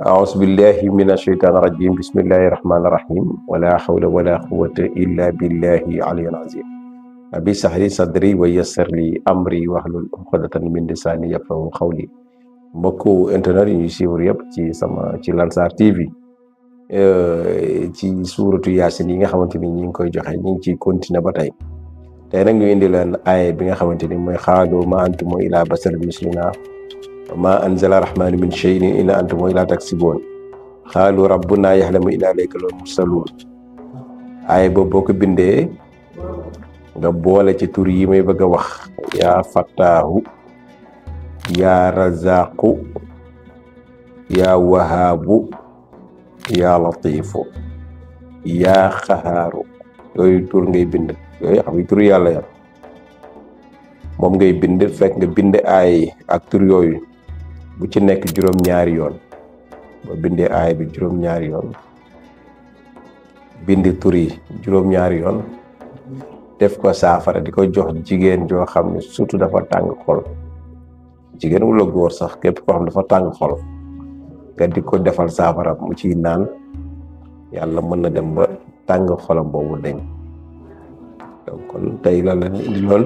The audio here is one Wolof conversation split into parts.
أعوذ بالله من الشيطان الرجيم بسم الله الرحمن الرحيم ولا حول ولا قوة إلا بالله العلي العظيم رب اشرح لي صدري ويسر لي أمري واحلل عقدة من لساني يفقهوا قولي mbokku internet yi ñuy suivre yëpp ci Lansar TV ci suuratu yaasin yi nga xamante ni ñi ngi koy joxe ñi ngi ciy continuer ba tey nag ñu indi leen aaya bi nga xamante ni mooy xaalu ma antum ila basar misluna ma anzala rahmanu min shay'in in antum ila taksibun xaalu rabbuna yaxlamu inna ilayka la mursalun aaya boobu boo ko bindee nga boole ci tur yi may bëgg a wax yaa fattaahu yaa razaqu yaa wahaabu yaa latifu yaa xahaaru yooyu tur ngay bind yooyu xam nga tur yàlla ya moom ngay bind fekk nga bind aay ak tur yooyu bu ci nekk juróom-ñaari yoon ba bindee aay bi juróom-ñaari yoon bind tur yi juróom-ñaari yoon def ko saafara di ko jox jigéen joo xam ne surtout dafa tàng xol jigéen wala góor sax képp koo xam dafa tàng xol nga di ko defal saafara mu ciy naan yàlla mën na dem ba tàng xolam boobu deñ donc kon tey la leen indi lool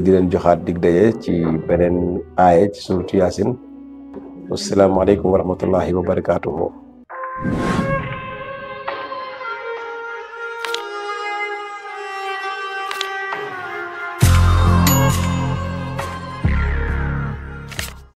di leen joxaat dig daje ci beneen aaya ci suuratu yaasin wasalaamaaleykum wa rahmatullahi wa barakaatuhu